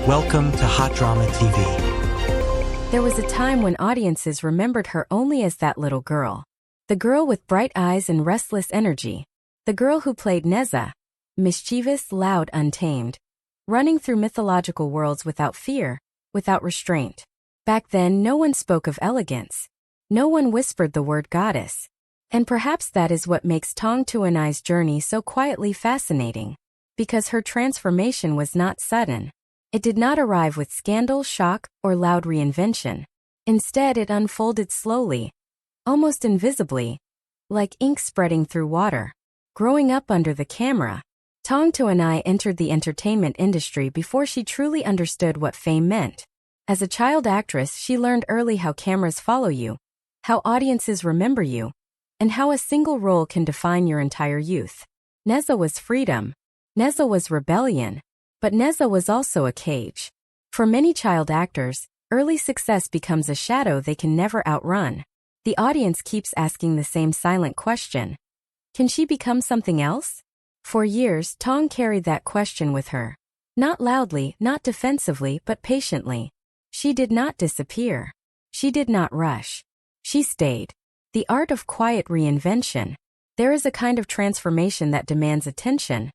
Welcome to Hot Drama TV. There was a time when audiences remembered her only as that little girl. The girl with bright eyes and restless energy. The girl who played Nezha, mischievous, loud, untamed, running through mythological worlds without fear, without restraint. Back then, no one spoke of elegance. No one whispered the word goddess. And perhaps that is what makes Tong Tuo-ni's journey so quietly fascinating. Because her transformation was not sudden. It did not arrive with scandal, shock, or loud reinvention. Instead, it unfolded slowly, almost invisibly, like ink spreading through water. Growing up under the camera, Tong Tuo-ni entered the entertainment industry before she truly understood what fame meant. As a child actress, she learned early how cameras follow you, how audiences remember you, and how a single role can define your entire youth. Nezha was freedom. Nezha was rebellion. But Nezha was also a cage. For many child actors, early success becomes a shadow they can never outrun. The audience keeps asking the same silent question. Can she become something else? For years, Tong carried that question with her. Not loudly, not defensively, but patiently. She did not disappear. She did not rush. She stayed. The art of quiet reinvention. There is a kind of transformation that demands attention.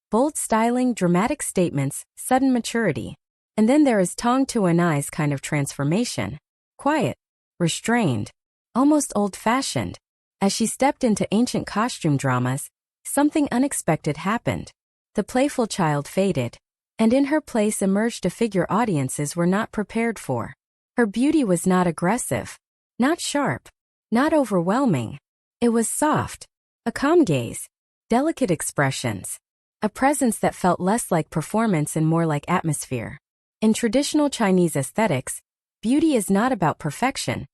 Bold styling, dramatic statements, sudden maturity. And then there is Tong Tuo-ni's kind of transformation. Quiet, restrained, almost old-fashioned. As she stepped into ancient costume dramas, something unexpected happened. The playful child faded, and in her place emerged a figure audiences were not prepared for. Her beauty was not aggressive, not sharp, not overwhelming. It was soft, a calm gaze, delicate expressions. A presence that felt less like performance and more like atmosphere. In traditional Chinese aesthetics, beauty is not about perfection.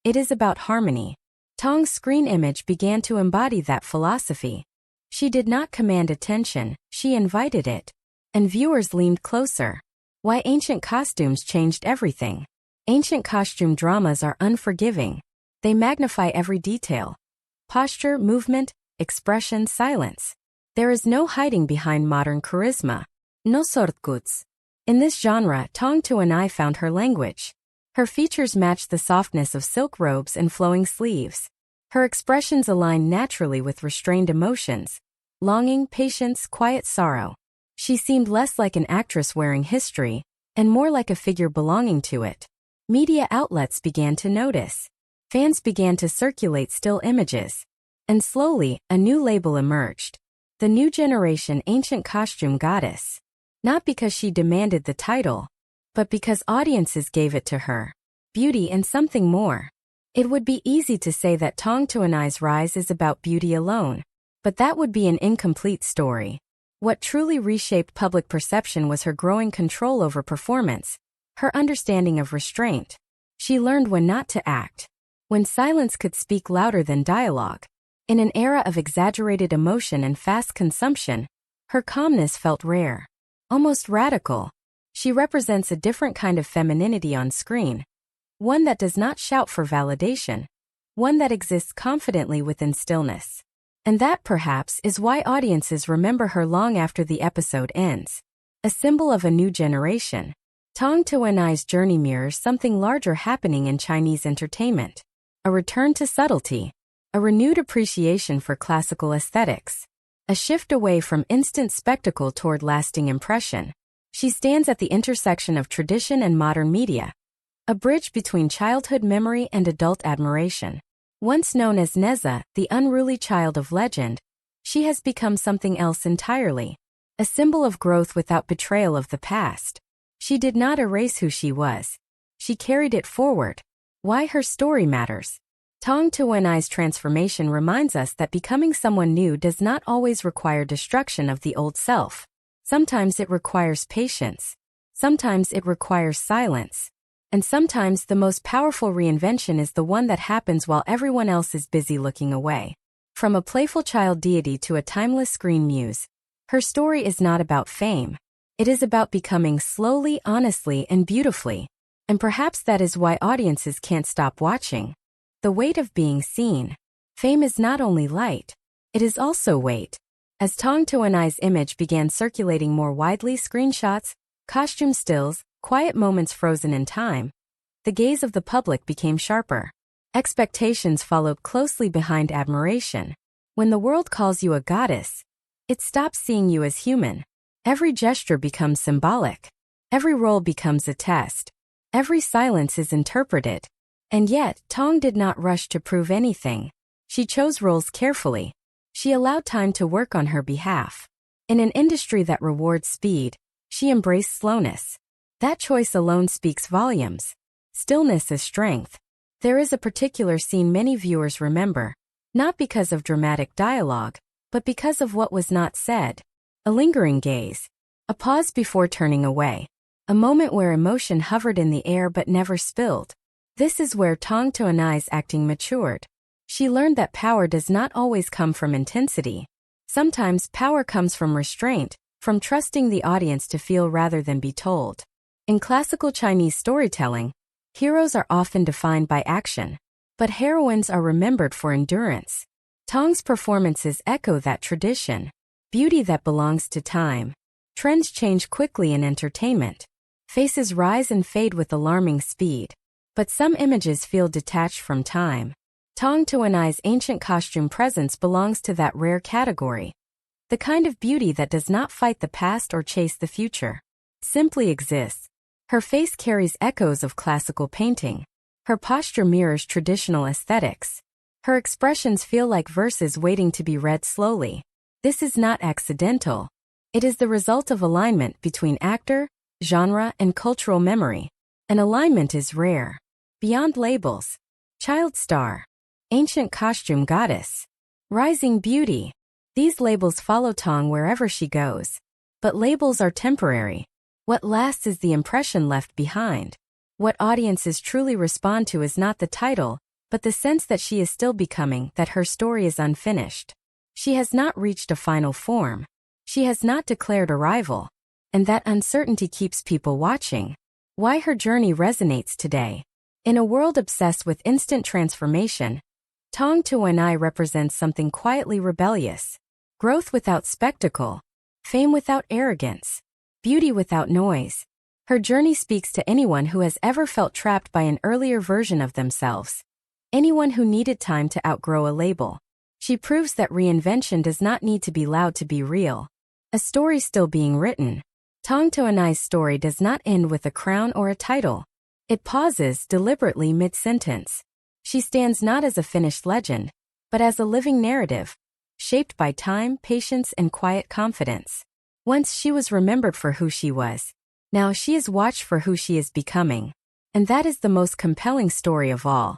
It is about harmony. Tong's screen image began to embody that philosophy. She did not command attention, she invited it. And viewers leaned closer. Why ancient costumes changed everything. Ancient costume dramas are unforgiving. They magnify every detail. Posture, movement, expression, silence. There is no hiding behind modern charisma. No shortcuts. In this genre, Tong Tuo-ni found her language. Her features matched the softness of silk robes and flowing sleeves. Her expressions aligned naturally with restrained emotions. Longing, patience, quiet sorrow. She seemed less like an actress wearing history, and more like a figure belonging to it. Media outlets began to notice. Fans began to circulate still images. And slowly, a new label emerged. The new generation ancient costume goddess. Not because she demanded the title, but because audiences gave it to her. Beauty and something more. It would be easy to say that Tong Tuo-ni's rise is about beauty alone, but that would be an incomplete story. What truly reshaped public perception was her growing control over performance, her understanding of restraint. She learned when not to act, when silence could speak louder than dialogue. In an era of exaggerated emotion and fast consumption, her calmness felt rare, almost radical. She represents a different kind of femininity on screen, one that does not shout for validation, one that exists confidently within stillness. And that, perhaps, is why audiences remember her long after the episode ends. A symbol of a new generation. Tong Tuo-ni's journey mirrors something larger happening in Chinese entertainment. A return to subtlety. A renewed appreciation for classical aesthetics. A shift away from instant spectacle toward lasting impression. She stands at the intersection of tradition and modern media. A bridge between childhood memory and adult admiration. Once known as Nezha, the unruly child of legend, she has become something else entirely. A symbol of growth without betrayal of the past. She did not erase who she was. She carried it forward. Why her story matters. Tong Tuo-ni's transformation reminds us that becoming someone new does not always require destruction of the old self. Sometimes it requires patience. Sometimes it requires silence. And sometimes the most powerful reinvention is the one that happens while everyone else is busy looking away. From a playful child deity to a timeless screen muse, her story is not about fame. It is about becoming slowly, honestly, and beautifully. And perhaps that is why audiences can't stop watching. The weight of being seen. Fame is not only light, it is also weight. As Tong Tuo-ni's image began circulating more widely, screenshots, Costume stills, quiet moments frozen in time. The gaze of the public became sharper. Expectations followed closely behind admiration. When the world calls you a goddess, it stops seeing you as human. Every gesture becomes symbolic. Every role becomes a test. Every silence is interpreted. And yet, Tong did not rush to prove anything. She chose roles carefully. She allowed time to work on her behalf. In an industry that rewards speed, she embraced slowness. That choice alone speaks volumes. Stillness is strength. There is a particular scene many viewers remember, not because of dramatic dialogue, but because of what was not said. A lingering gaze. A pause before turning away. A moment where emotion hovered in the air but never spilled. This is where Tong Tuo-ni's acting matured. She learned that power does not always come from intensity. Sometimes power comes from restraint, from trusting the audience to feel rather than be told. In classical Chinese storytelling, heroes are often defined by action, but heroines are remembered for endurance. Tong's performances echo that tradition. Beauty that belongs to time. Trends change quickly in entertainment. Faces rise and fade with alarming speed. But some images feel detached from time. Tong Tuo-ni's ancient costume presence belongs to that rare category. The kind of beauty that does not fight the past or chase the future. Simply exists. Her face carries echoes of classical painting. Her posture mirrors traditional aesthetics. Her expressions feel like verses waiting to be read slowly. This is not accidental. It is the result of alignment between actor, genre, and cultural memory. An alignment is rare. Beyond labels. Child star. Ancient costume goddess. Rising beauty. These labels follow Tong wherever she goes. But labels are temporary. What lasts is the impression left behind. What audiences truly respond to is not the title, but the sense that she is still becoming, that her story is unfinished. She has not reached a final form. She has not declared arrival. And that uncertainty keeps people watching. Why her journey resonates today. In a world obsessed with instant transformation, Tong Tuo-ni represents something quietly rebellious. Growth without spectacle. Fame without arrogance. Beauty without noise. Her journey speaks to anyone who has ever felt trapped by an earlier version of themselves. Anyone who needed time to outgrow a label. She proves that reinvention does not need to be loud to be real. A story still being written. Tong Tuo-ni's story does not end with a crown or a title. It pauses deliberately mid-sentence. She stands not as a finished legend, but as a living narrative, shaped by time, patience, and quiet confidence. Once she was remembered for who she was. Now she is watched for who she is becoming. And that is the most compelling story of all.